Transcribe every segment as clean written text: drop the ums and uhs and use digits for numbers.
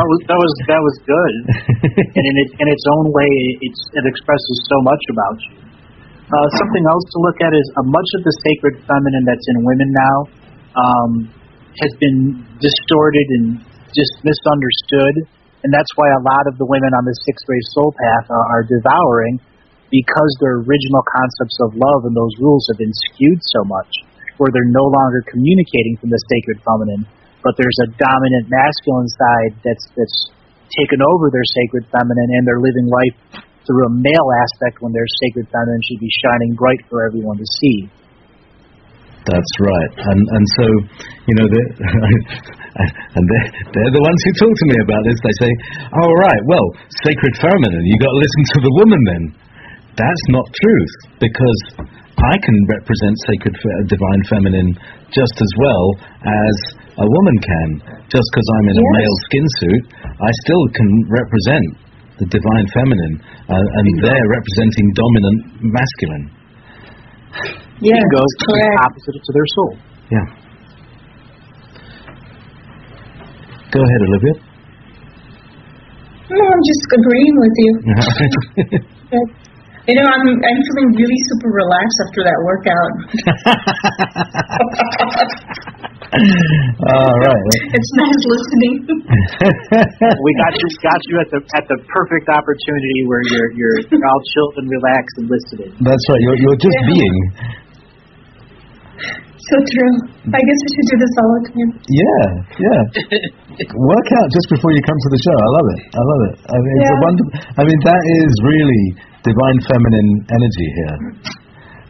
that was good, and in its own way, it expresses so much about you. Something else to look at is much of the sacred feminine that's in women now has been distorted and just misunderstood, and that's why a lot of the women on the sixth grade soul path are devouring, because their original concepts of love and those rules have been skewed so much, where they're no longer communicating from the sacred feminine, but there's a dominant masculine side that's taken over their sacred feminine, and they're living life through a male aspect when their sacred feminine should be shining bright for everyone to see. That's right, and so and they're the ones who talk to me about this. They say, "Oh, right, well, sacred feminine, you got to listen to the woman then." That's not truth, because I can represent sacred divine feminine just as well as a woman can. Just because I'm in a male skin suit, I still can represent the divine feminine, and they're representing dominant masculine. Yeah, it goes opposite to their soul. Yeah. Go ahead, Olivia. No, I'm just agreeing with you. I'm feeling really super relaxed after that workout. All right. It's nice listening. We got you at the perfect opportunity where you're all chilled and relaxed and listening. That's right. You're just being. So true. I guess I should do this all the time. Yeah. Work out just before you come to the show. I love it. I mean, it's a wonderful. I mean, that is really divine feminine energy here.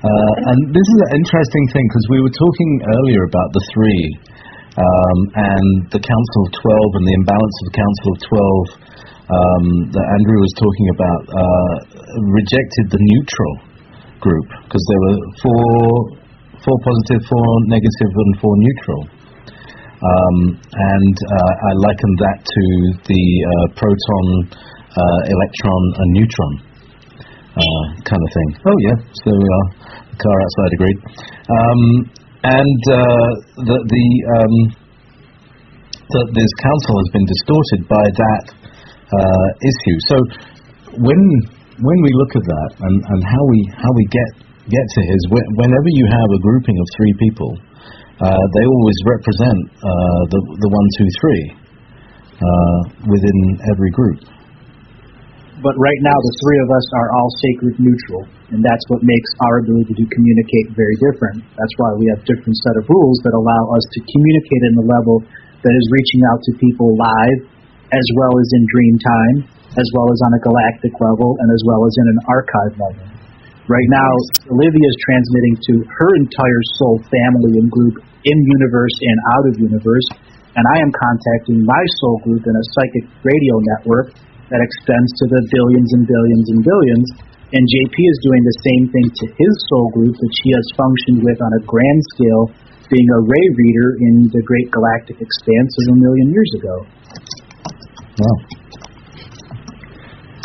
And this is an interesting thing, because we were talking earlier about the three, and the Council of 12 and the imbalance of the Council of 12 that Andrew was talking about rejected the neutral group, because there were four positive, 4 negative, and 4 neutral. And I likened that to the proton, electron, and neutron kind of thing. Oh yeah, so we are. The car outside agreed. This council has been distorted by that issue. So when we look at that and how we get to his, whenever you have a grouping of 3 people, they always represent the 1, 2, 3 within every group. But right now, the 3 of us are all sacred neutral, and that's what makes our ability to communicate very different. That's why we have different set of rules that allow us to communicate in the level that is reaching out to people live, as well as in dream time, as well as on a galactic level, and as well as in an archive level. Right now, Olivia is transmitting to her entire soul family and group in universe and out of universe, and I am contacting my soul group in a psychic radio network that extends to the billions and billions and billions, and JayP is doing the same thing to his soul group that she has functioned with on a grand scale, being a ray reader in the great galactic expanse of 1 million years ago. Wow.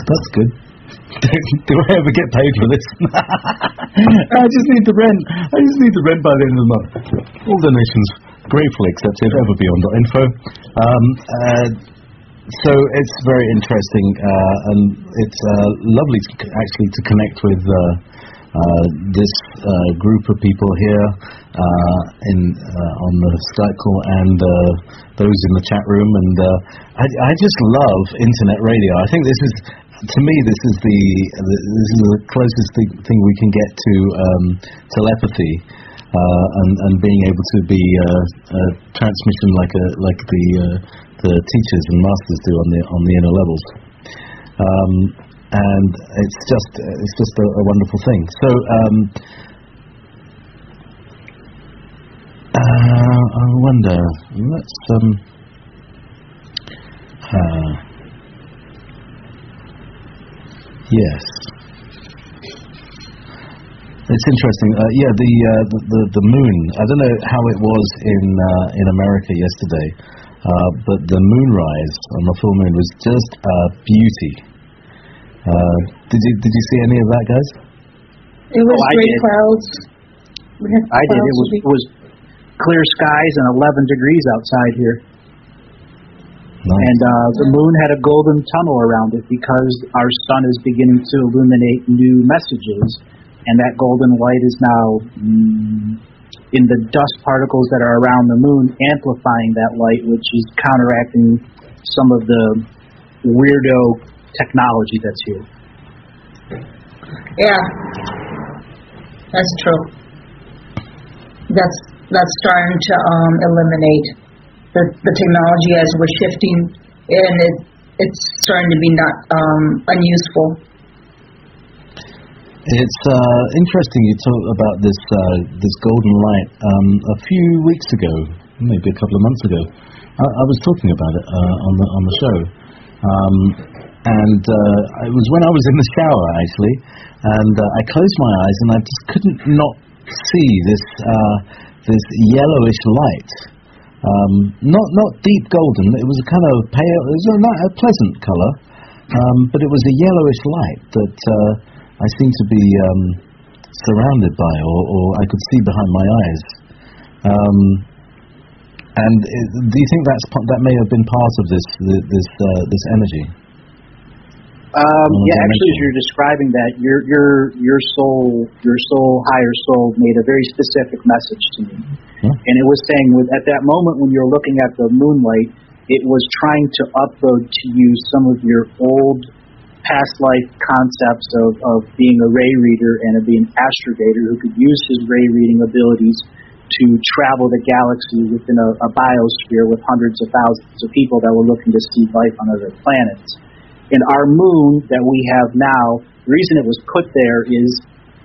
That's good. Do I ever get paid for this? I just need the rent. By the end of the month. All donations gratefully accepted, overbeyond.info. So it's very interesting, and it's lovely actually to connect with this group of people here on the Skype call, and those in the chat room. And I just love internet radio. I think this is, to me, this is the closest thing we can get to telepathy, and being able to be transmission like the teachers and masters do on the inner levels, and it's just a wonderful thing. So I wonder. Let's yes, it's interesting. The moon. I don't know how it was in America yesterday. But the moonrise on the full moon was just a beauty. Did you see any of that, guys? It was great clouds. I did. It was clear skies and 11 degrees outside here. Nice. And the moon had a golden tunnel around it because our sun is beginning to illuminate new messages, and that golden light is now in the dust particles that are around the moon, amplifying that light, which is counteracting some of the weirdo technology that's here. Yeah, that's true. That's starting to eliminate the technology as we're shifting, and it's starting to be not unuseful. It's interesting you talk about this golden light. A few weeks ago, maybe a couple of months ago, I was talking about it on the show, and it was when I was in the shower actually, and I closed my eyes and I just couldn't not see this yellowish light. Not deep golden. It was a kind of pale. It was a pleasant color, but it was a yellowish light that I seemed to be surrounded by, or I could see behind my eyes. And do you think that may have been part of this energy? Yeah, actually, as you're describing that, your soul, higher soul, made a very specific message to me, and it was saying at that moment when you're looking at the moonlight, it was trying to upload to you some of your old past life concepts of being a ray reader and of being an astrogator who could use his ray reading abilities to travel the galaxy within a biosphere with hundreds of thousands of people that were looking to see life on other planets. And our moon that we have now, the reason it was put there is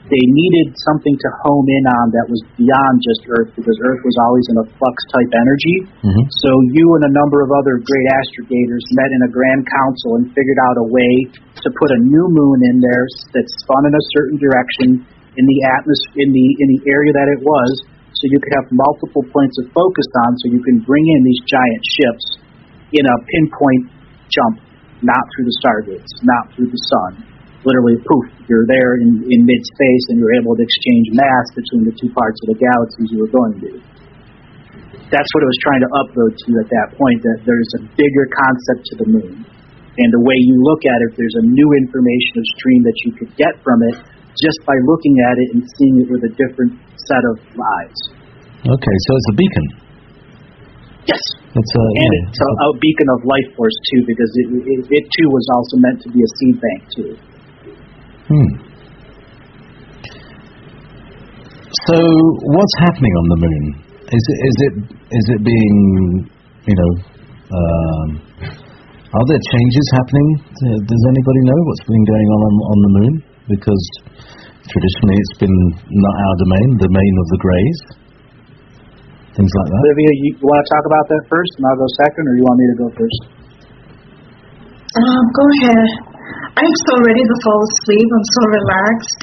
they needed something to home in on that was beyond just Earth, because Earth was always in a flux type energy. Mm-hmm. So you and a number of other great astrogators met in a grand council and figured out a way to put a new moon in there that spun in a certain direction in the atmosphere, in the area that it was, so you could have multiple points of focus on, so you can bring in these giant ships in a pinpoint jump, not through the stargates, not through the sun. Literally, poof, you're there in mid-space, and you're able to exchange mass between the two parts of the galaxies you were going to. That's what it was trying to upload to you at that point, that there's a bigger concept to the moon. And the way you look at it, there's a new information stream that you could get from it just by looking at it and seeing it with a different set of eyes. Okay, so it's a beacon. Yes. It's a beacon of life force, too, because it too was also meant to be a seed bank, too. So, what's happening on the moon? Is it being, are there changes happening? Does anybody know what's been going on the moon? Because traditionally it's been not our domain of the Greys. Things like that. Olivia, you want to talk about that first, and I'll go second, or you want me to go first? Go ahead. I'm so ready to fall asleep. I'm so relaxed.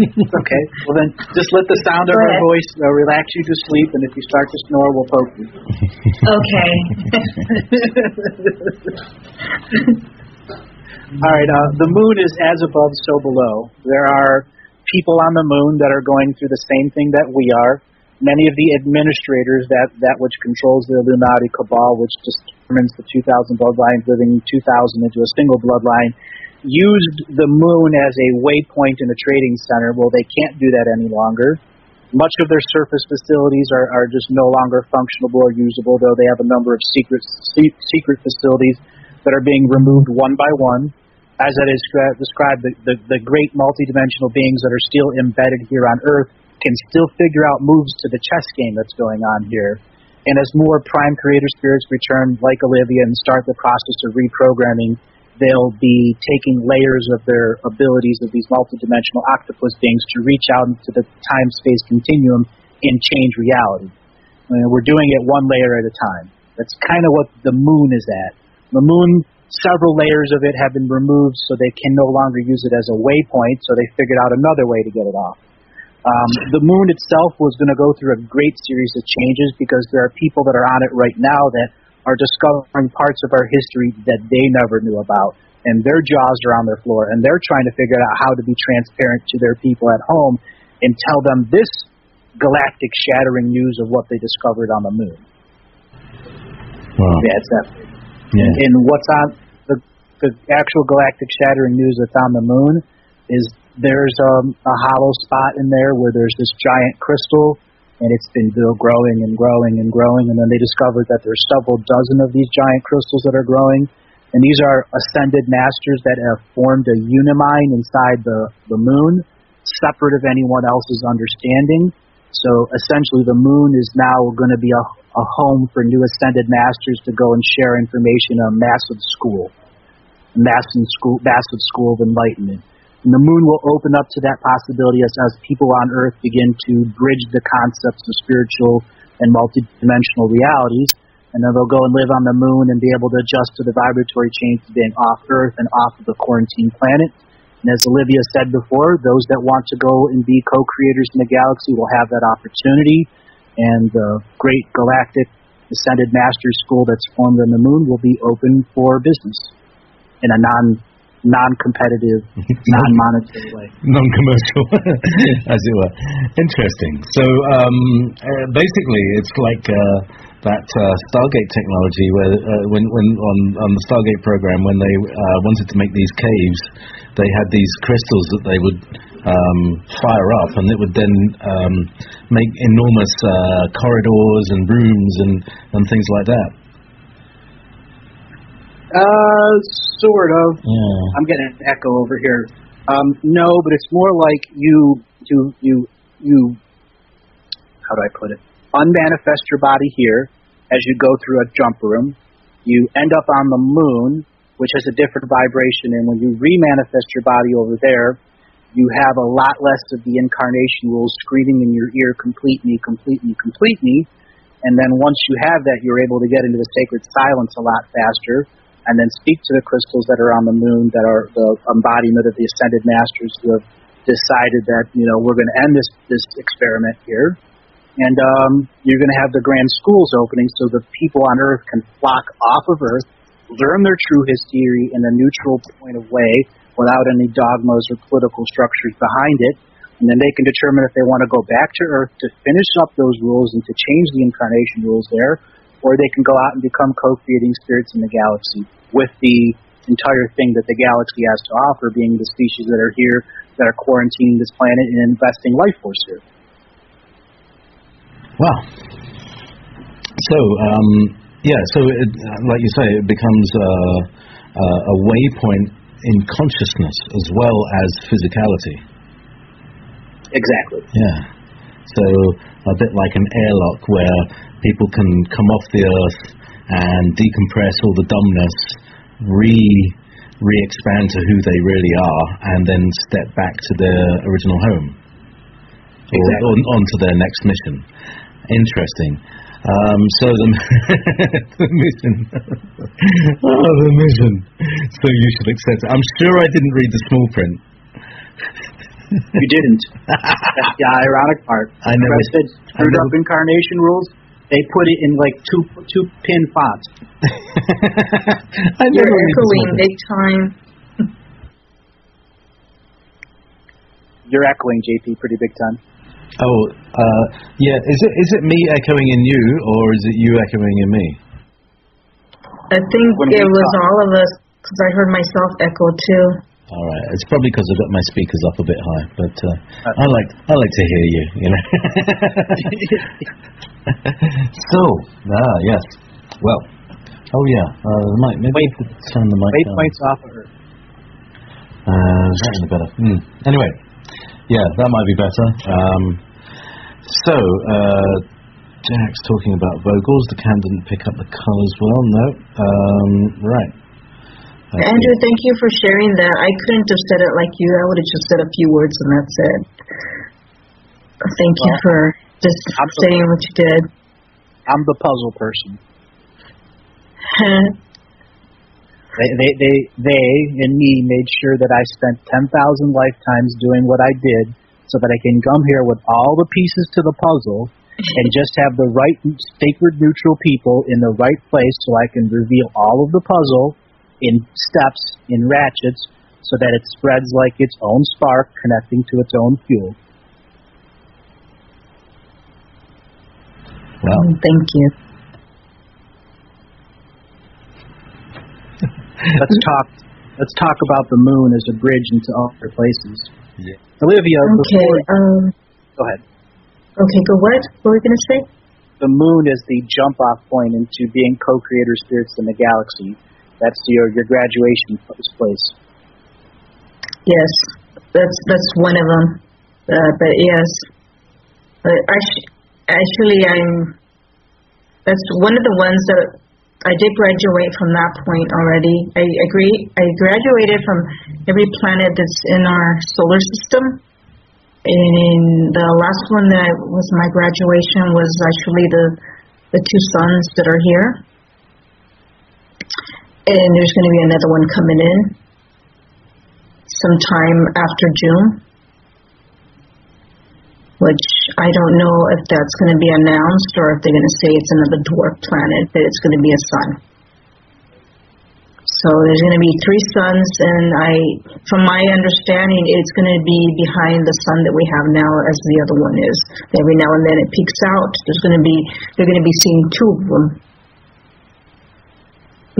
Okay. Well, then just let the sound of her voice relax you to sleep, and if you start to snore, we'll poke you. Okay. All right. The moon is as above, so below. There are people on the moon that are going through the same thing that we are. Many of the administrators, that which controls the Illuminati cabal, which determines the 2,000 bloodlines living 2,000 into a single bloodline, used the moon as a waypoint in a trading center. Well, they can't do that any longer. Much of their surface facilities are just no longer functionable or usable, though they have a number of secret facilities that are being removed one by one. As I described, the great multidimensional beings that are still embedded here on Earth can still figure out moves to the chess game that's going on here. And as more prime creator spirits return, like Olivia, and start the process of reprogramming, they'll be taking layers of their abilities of these multidimensional octopus beings to reach out into the time-space continuum and change reality. And we're doing it one layer at a time. That's kind of what the moon is at. The moon, several layers of it have been removed, so they can no longer use it as a waypoint, so they figured out another way to get it off. The moon itself was going to go through a great series of changes because there are people that are on it right now that are discovering parts of our history that they never knew about, and their jaws are on their floor, and they're trying to figure out how to be transparent to their people at home and tell them this galactic shattering news of what they discovered on the moon. Wow. Yeah, it's that. And what's on the actual galactic shattering news that's on the moon is there's a hollow spot in there where there's this giant crystal, and it's been growing and growing and growing, and then they discovered that there's several dozen of these giant crystals that are growing, and these are ascended masters that have formed a unimine inside the moon, separate of anyone else's understanding. So essentially the moon is now going to be a home for new ascended masters to go and share information on a massive school of enlightenment. And the moon will open up to that possibility as people on Earth begin to bridge the concepts of spiritual and multidimensional realities. And then they'll go and live on the moon and be able to adjust to the vibratory change of being off Earth and off of the quarantine planet. And as Olivia said before, those that want to go and be co-creators in the galaxy will have that opportunity. And the great galactic ascended master school that's formed on the moon will be open for business in a non-competitive, non-monetary way. Non-commercial, as it were. Interesting. So basically, it's like that Stargate technology, where when on the Stargate program, when they wanted to make these caves, they had these crystals that they would fire up, and it would then make enormous corridors and rooms and things like that. Sort of. Yeah. I'm getting an echo over here. No, but it's more like you how do I put it? Unmanifest your body here as you go through a jump room. You end up on the moon, which has a different vibration, and when you remanifest your body over there, you have a lot less of the incarnation rules screaming in your ear, complete me, complete me, complete me. And then once you have that, you're able to get into the sacred silence a lot faster, and then speak to the crystals that are on the moon, that are the embodiment of the ascended masters who have decided that, we're going to end this experiment here. And you're going to have the grand schools opening so the people on Earth can flock off of Earth, learn their true history in a neutral point of way without any dogmas or political structures behind it. And then they can determine if they want to go back to Earth to finish up those rules and to change the incarnation rules there, or they can go out and become co-creating spirits in the galaxy with the entire thing that the galaxy has to offer, being the species that are here, that are quarantining this planet and investing life force here. Wow. So, like you say, it becomes a waypoint in consciousness as well as physicality. Exactly. Yeah. So, a bit like an airlock where people can come off the Earth and decompress all the dumbness, re-expand to who they really are, and then step back to their original home. Exactly. Or onto their next mission. Interesting. So the mission. The mission. So you should accept it. I'm sure I didn't read the small print. You didn't. That's the ironic part. I never said screwed up incarnation rules. They put it in like two pin fonts. You're echoing big time. You're echoing, JP, pretty big time. Oh, yeah. Is it me echoing in you, or is it you echoing in me? I think it was all of us, because I heard myself echo too. All right. It's probably because I've got my speakers up a bit high, but I like to hear you. So, yes. Well, maybe I could turn the mic down. Waypoints off of her. That's better. Anyway, yeah, that might be better. So, Jack's talking about vocals. The can didn't pick up the colours well. No. Right. Okay. Andrew, thank you for sharing that. I couldn't have said it like you. I would have just said a few words and that's it. Thank you for just saying what you did. I'm the puzzle person. They and me made sure that I spent 10,000 lifetimes doing what I did so that I can come here with all the pieces to the puzzle and just have the right sacred neutral people in the right place so I can reveal all of the puzzle in steps, in ratchets, so that it spreads like its own spark connecting to its own fuel. Well, thank you. Let's talk about the moon as a bridge into other places. Yeah. Olivia, okay. Go ahead. Okay, go what? What were we going to say? The moon is the jump-off point into being co-creator spirits in the galaxy. That's your graduation place. Yes, that's one of them. But yes, actually, that's one of the ones that I did graduate from that point already. I graduated from every planet that's in our solar system. And the last one that was my graduation was actually the two suns that are here. And there's going to be another one coming in sometime after June, which I don't know if that's going to be announced or if they're going to say it's another dwarf planet, but it's going to be a sun. So there's going to be three suns, and from my understanding, it's going to be behind the sun that we have now, as the other one is. Every now and then it peaks out. They're going to be seeing two of them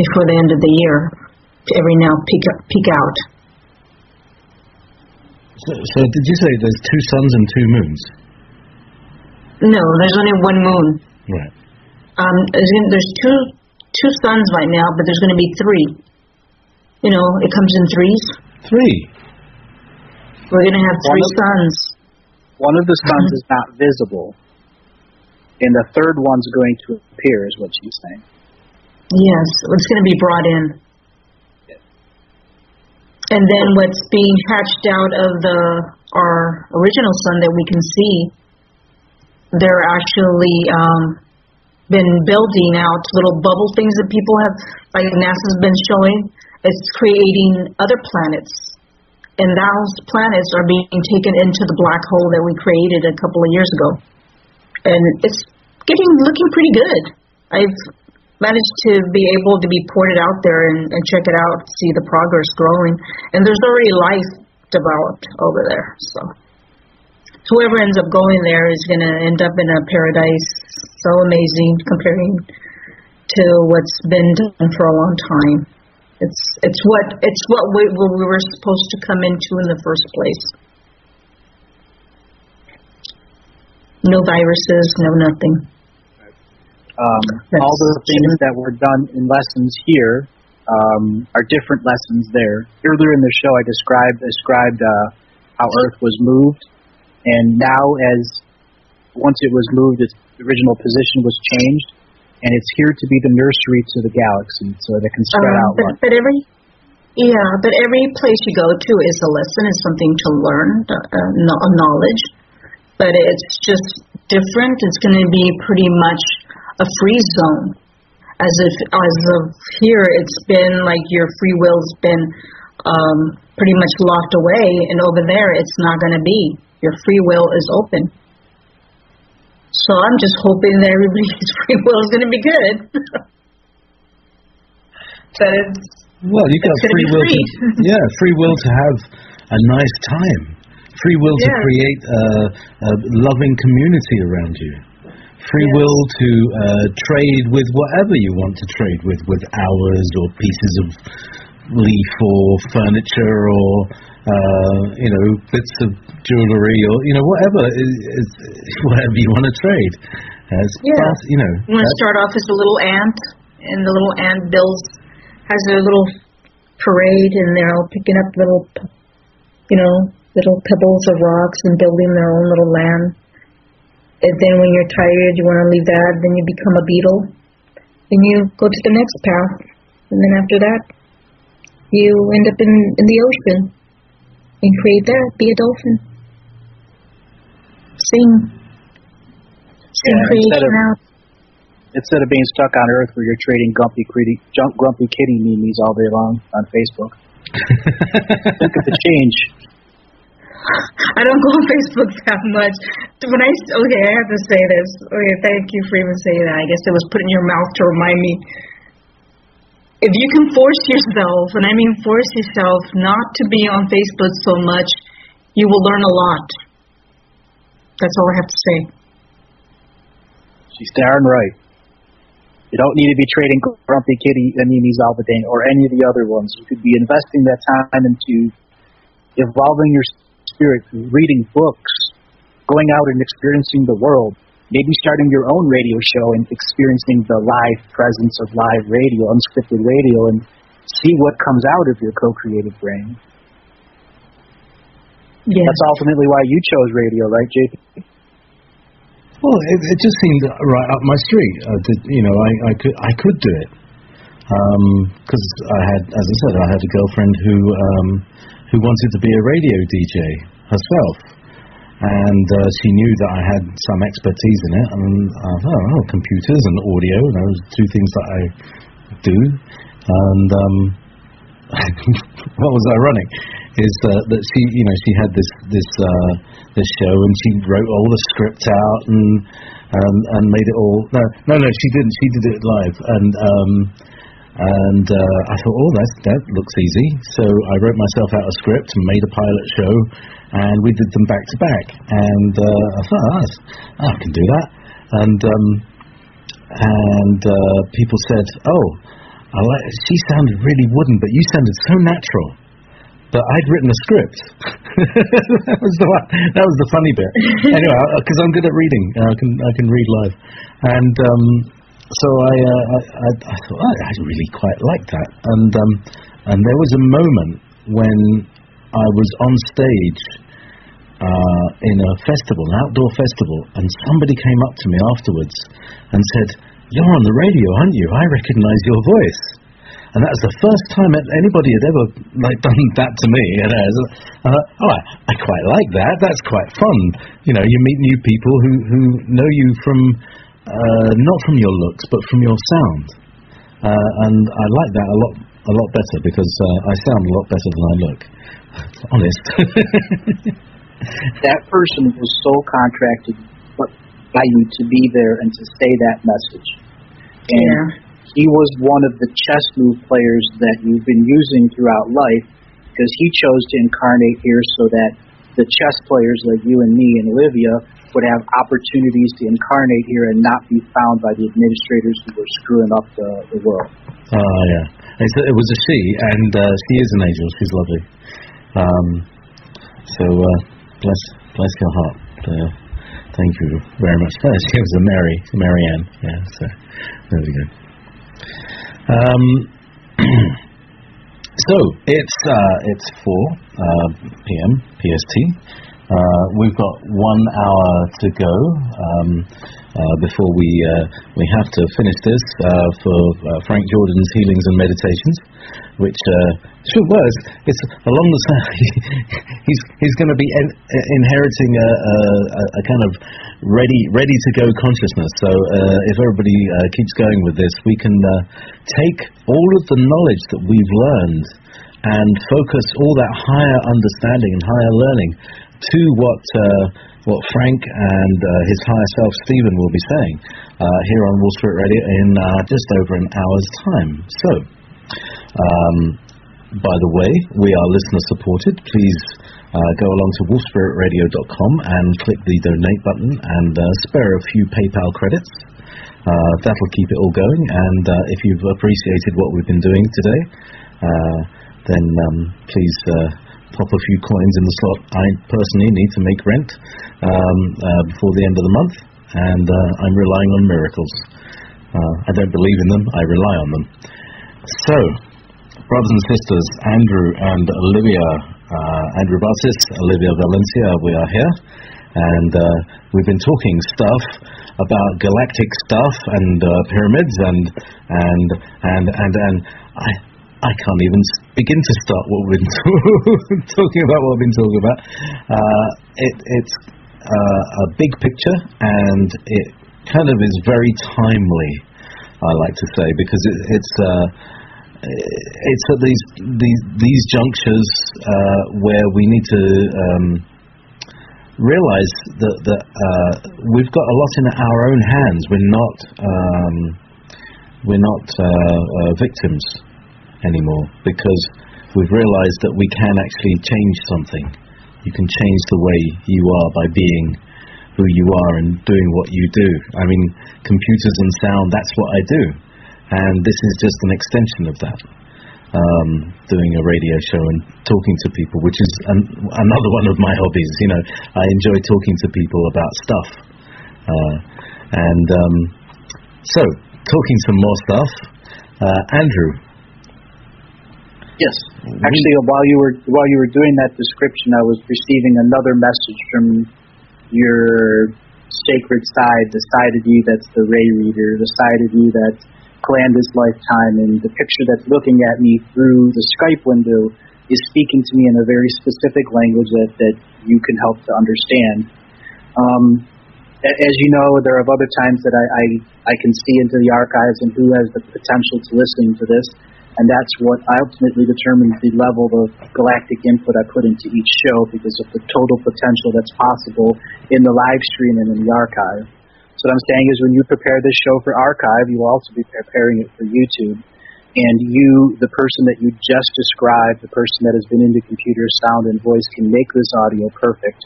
before the end of the year. Every now peak out. So did you say there's two suns and two moons? No, there's only one moon. Right. There's two suns right now, but there's going to be three. You know, it comes in threes. Three? We're going to have three suns. One of the suns is not visible, and the third one's going to appear, is what she's saying. Yes, it's going to be brought in. Yeah. And then what's being hatched out of our original sun that we can see, they're actually been building out little bubble things that people have, like NASA's been showing. It's creating other planets, and those planets are being taken into the black hole that we created a couple of years ago. And it's looking pretty good. I've managed to be able to be ported out there and check it out, see the progress growing. And there's already life developed over there. So whoever ends up going there is going to end up in a paradise so amazing comparing to what's been done for a long time. It's what we were supposed to come into in the first place. No viruses, no nothing. All the things that were done in lessons here are different lessons there. Earlier in the show, I described how Earth was moved, and now once it was moved, its original position was changed. And it's here to be the nursery to the galaxy, so they can spread out. But every place you go to is a lesson, is something to learn, knowledge. But it's just different. It's going to be pretty much a free zone. As of here, it's been like your free will's been pretty much locked away, and over there, it's not going to be. Your free will is open. So I'm just hoping that everybody's free will is going to be good. That it's you got free will. Free will to have a nice time. Free will to create a loving community around you. Free will to trade with whatever you want to trade with hours or pieces of leaf or furniture or bits of jewelry or whatever you want to trade. You want to start off as a little ant, and the little ant has a little parade, and they're all picking up little pebbles of rocks and building their own little land. And then when you're tired, you want to leave that, then you become a beetle, and you go to the next path, and then after that, you end up in the ocean and create that, be a dolphin. Sing creation out. Instead of being stuck on Earth where you're trading grumpy kitty memes all day long on Facebook. Look at the change. I don't go on Facebook that much. I have to say this. Okay, thank you for even saying that. I guess it was put in your mouth to remind me. If you can force yourself, and I mean force yourself, not to be on Facebook so much, you will learn a lot. That's all I have to say. She's darn right. You don't need to be trading Grumpy Kitty, Animi's Alvadane, or any of the other ones. You could be investing that time into evolving your spirit, reading books, going out and experiencing the world, maybe starting your own radio show and experiencing the live presence of live radio, unscripted radio, and see what comes out of your co-creative brain. Yeah. That's ultimately why you chose radio, right, JayP? Well, it just seemed right up my street. I could do it because I had, as I said, I had a girlfriend who wanted to be a radio DJ herself, and she knew that I had some expertise in it, and I thought, computers and audio, those two things that I do, and what was ironic is that she had this show, and she wrote all the script out and made it all. No, she didn't. She did it live, and I thought, that looks easy. So I wrote myself out a script and made a pilot show, and we did them back to back. And I thought, I can do that. And people said, she sounded really wooden, but you sounded so natural. But I'd written a script. That was the funny bit. Anyway, because I'm good at reading, I can read live, and so I thought I really quite like that. And there was a moment when I was on stage in a festival, an outdoor festival, and somebody came up to me afterwards and said, "You're on the radio, aren't you? I recognise your voice." And that was the first time anybody had ever done that to me. And I thought, I quite like that. That's quite fun. You meet new people who know you from not from your looks, but from your sound. And I like that a lot better because I sound a lot better than I look. Honest. That person was so contracted by you to be there and to say that message. And he was one of the chess move players that you've been using throughout life because he chose to incarnate here so that the chess players like you and me and Olivia would have opportunities to incarnate here and not be found by the administrators who were screwing up the world. Oh, yeah. It was a she, and she is an angel. She's lovely. So bless your heart. Thank you very much. She was a Marianne. Yeah, so really good. So it's 4 p.m. PST. We've got 1 hour to go before we have to finish this for Frank Jordan's Healings and Meditations, which it's along the same. He's going to be inheriting a kind of ready to go consciousness. So if everybody keeps going with this, we can take all of the knowledge that we've learned and focus all that higher understanding and higher learning to what Frank and his higher self Stephen will be saying here on Wall Spirit Radio in just over an hour's time. So, by the way, we are listener supported. Please go along to wallspiritradio.com and click the donate button and spare a few PayPal credits. That'll keep it all going. And if you've appreciated what we've been doing today, then please pop a few coins in the slot. I personally need to make rent before the end of the month, and I'm relying on miracles. I don't believe in them, I rely on them. So, brothers and sisters, Andrew and Olivia, Andrew Bartzis, Olivia Valencia, we are here, and we've been talking stuff about galactic stuff and pyramids and I can't even begin to start what we've been talking about. What we've been talking about. It's a big picture, and it kind of is very timely. I like to say, because it's at these junctures where we need to realize that we've got a lot in our own hands. We're not victims anymore, because we've realized that we can actually change something. You can change the way you are by being who you are and doing what you do. I mean, computers and sound, that's what I do. And this is just an extension of that. Doing a radio show and talking to people, which is another one of my hobbies. You know, I enjoy talking to people about stuff. So, talking some more stuff. Andrew. Yes. Actually, while you were doing that description, I was receiving another message from your sacred side, the side of you that's the Ray reader, the side of you that's planned this lifetime, and the picture that's looking at me through the Skype window is speaking to me in a very specific language that you can help to understand. As you know, there are other times that I can see into the archives and who has the potential to listening to this, and that's what ultimately determines the level of galactic input I put into each show, because of the total potential that's possible in the live stream and in the archive. So what I'm saying is, when you prepare this show for archive, you will also be preparing it for YouTube. And you, the person that you just described, the person that has been into computer sound and voice, can make this audio perfect,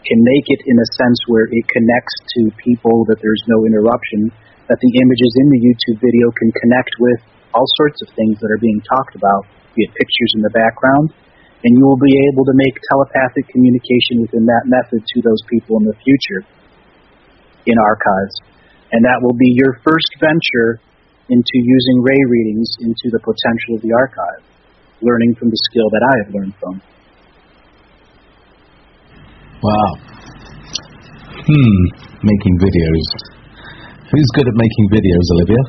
can make it in a sense where it connects to people, that there's no interruption, that the images in the YouTube video can connect with all sorts of things that are being talked about, be it pictures in the background, and you will be able to make telepathic communication within that method to those people in the future in archives. And that will be your first venture into using Ray readings into the potential of the archive, learning from the skill that I have learned from. Wow. Making videos. Who's good at making videos, Olivia?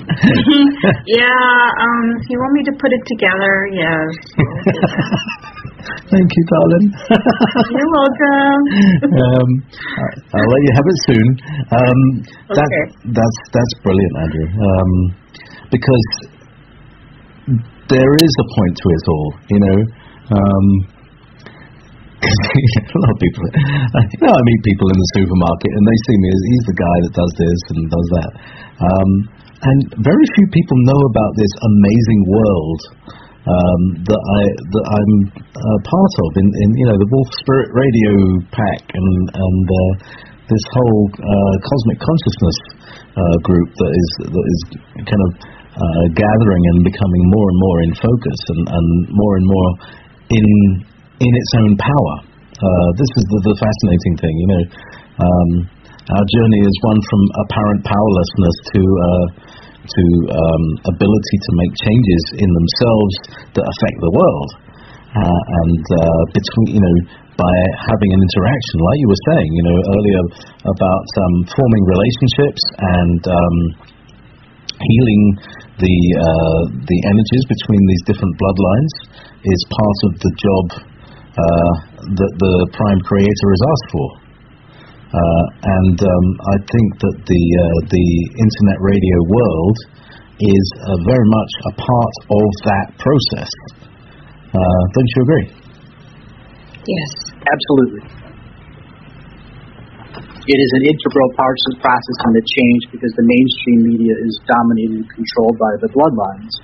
If you want me to put it together, yes. Thank you, darling. You're welcome. I'll let you have it soon. Okay. That's brilliant, Andrew. Because there is a point to it all, you know. A lot of people, I meet people in the supermarket and they see me as he's the guy that does this and does that. And very few people know about this amazing world that I'm part of in the Wolf Spirit Radio Pack and this whole cosmic consciousness group that is kind of gathering and becoming more and more in focus and more in its own power. This is the fascinating thing, you know. Our journey is one from apparent powerlessness to ability to make changes in themselves that affect the world, and between, you know, by having an interaction, like you were saying, you know, earlier about forming relationships and healing the energies between these different bloodlines is part of the job that the Prime Creator is asked for. I think that the internet radio world is very much a part of that process. Don't you agree? Yes. Absolutely. It is an integral part of the process and the change, because the mainstream media is dominated and controlled by the bloodlines.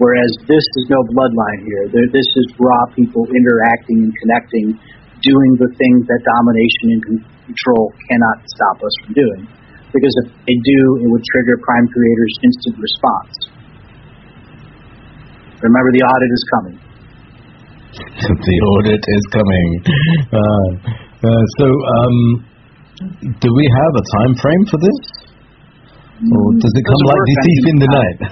Whereas this is no bloodline here. This is raw people interacting and connecting, doing the things that domination and control cannot stop us from doing. Because if they do, it would trigger Prime Creator's instant response. Remember, the audit is coming. The audit is coming. Do we have a time frame for this? Or does it come like the thief in the night?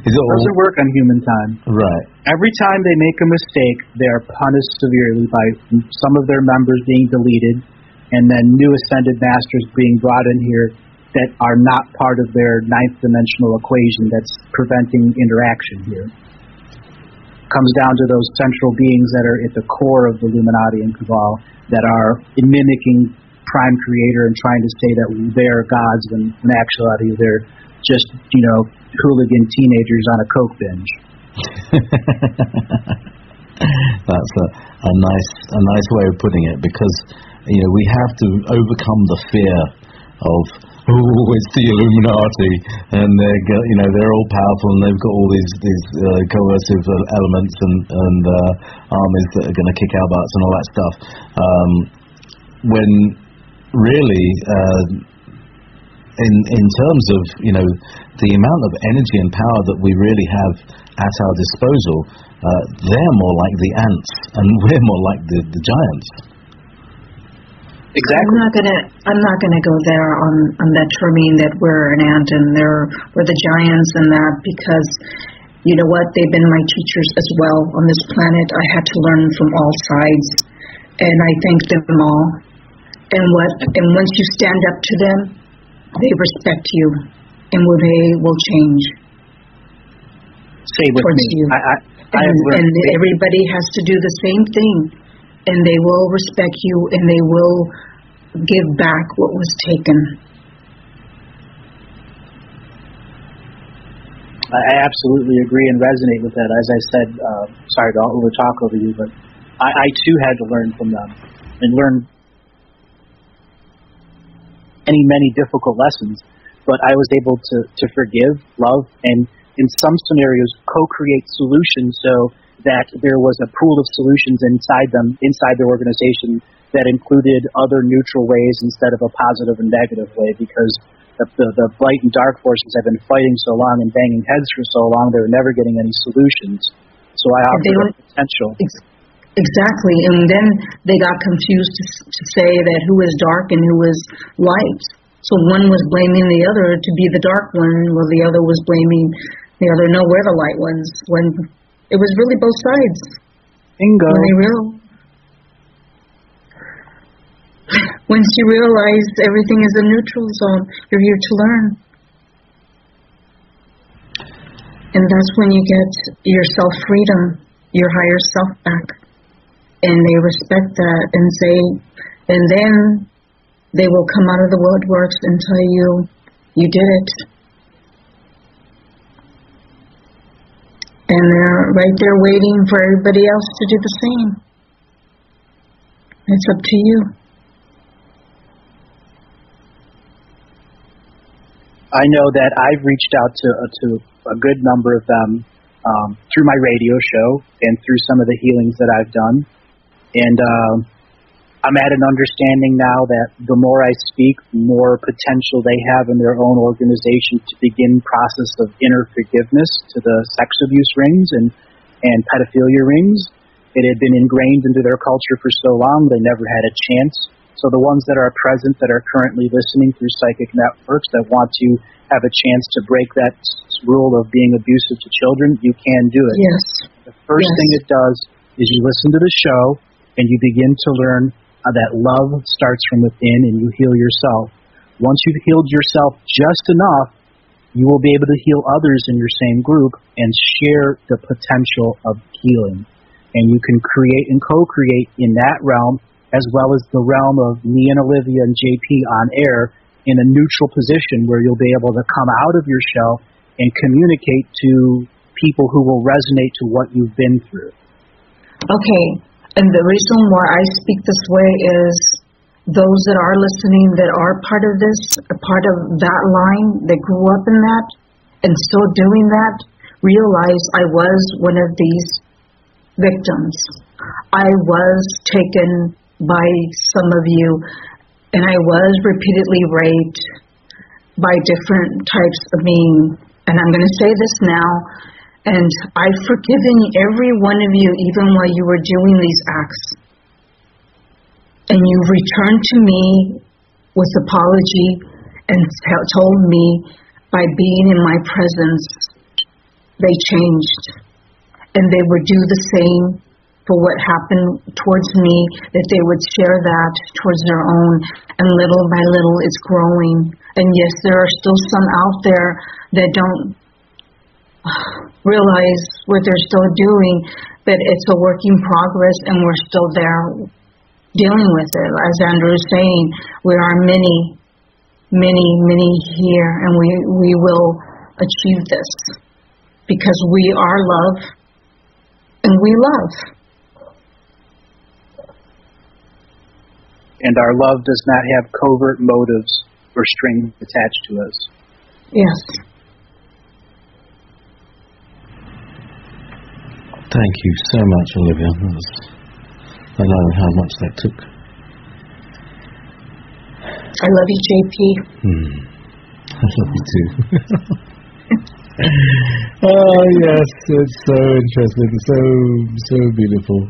It doesn't work on human time. Right. Every time they make a mistake, they are punished severely by some of their members being deleted, and then new ascended masters being brought in here that are not part of their ninth dimensional equation that's preventing interaction here. Comes down to those central beings that are at the core of the Illuminati and Cabal that are mimicking Prime Creator and trying to say that they're gods, when in actuality they're just, you know, hooligan teenagers on a coke binge. That's a nice way of putting it, because, you know, we have to overcome the fear of it's the Illuminati, and they're all powerful, and they've got all these coercive elements and armies that are going to kick our butts and all that stuff. When really, in terms of the amount of energy and power that we really have at our disposal, they're more like the ants, and we're more like the giants. Exactly. I'm not gonna go there on that terming that we're an ant and we're the giants and that, because you know what, they've been my teachers as well on this planet. I had to learn from all sides, and I thank them all. And once you stand up to them, they respect you, and they will change. Say with towards me. You. And everybody has to do the same thing, and they will respect you, and they will give back what was taken. I absolutely agree and resonate with that. As I said, sorry to over-talk over you, but I too had to learn from them and learn many difficult lessons. But I was able to forgive, love, and in some scenarios co-create solutions so that there was a pool of solutions inside their organization that included other neutral ways instead of a positive and negative way, because the light and dark forces have been fighting so long and banging heads for so long, they were never getting any solutions. So I offered potential. Exactly, and then they got confused to say that who is dark and who is light. So one was blaming the other to be the dark one, while the other was blaming the other. No, we're the light ones. When it was really both sides. Bingo. Once you realize everything is a neutral zone, you're here to learn. And that's when you get your self-freedom, your higher self back. And they respect that and say, and then they will come out of the woodworks and tell you, you did it. And they're right there waiting for everybody else to do the same. It's up to you. I know that I've reached out to a good number of them through my radio show and through some of the healings that I've done. And I'm at an understanding now that the more I speak, the more potential they have in their own organization to begin process of inner forgiveness to the sex abuse rings and pedophilia rings. It had been ingrained into their culture for so long, they never had a chance. So the ones that are present, that are currently listening through psychic networks, that want to have a chance to break that rule of being abusive to children, you can do it. Yes. The first thing it does is you listen to the show and you begin to learn that love starts from within, and you heal yourself. Once you've healed yourself just enough, you will be able to heal others in your same group and share the potential of healing. And you can create and co-create in that realm, as well as the realm of me and Olivia and JayP on air in a neutral position where you'll be able to come out of your shell and communicate to people who will resonate to what you've been through. Okay, and the reason why I speak this way is those that are listening that are part of this, a part of that line, that grew up in that and still doing that, realize I was one of these victims. I was taken by some of you, and I was repeatedly raped by different types of being. And I'm going to say this now, and I've forgiven every one of you, even while you were doing these acts. And you've returned to me with apology and told me by being in my presence, they changed. And they would do the same for what happened towards me, that they would share that towards their own. And little by little, it's growing. And yes, there are still some out there that don't realize what they're still doing, but it's a work in progress, and we're still there dealing with it. As Andrew is saying, we are many here, and we will achieve this because we are love, and we love. And our love does not have covert motives. or string attached to us. Yes. Thank you so much, Olivia. I know how much that took. I love you, JayP. I love you too. Oh yes, it's so interesting, so beautiful.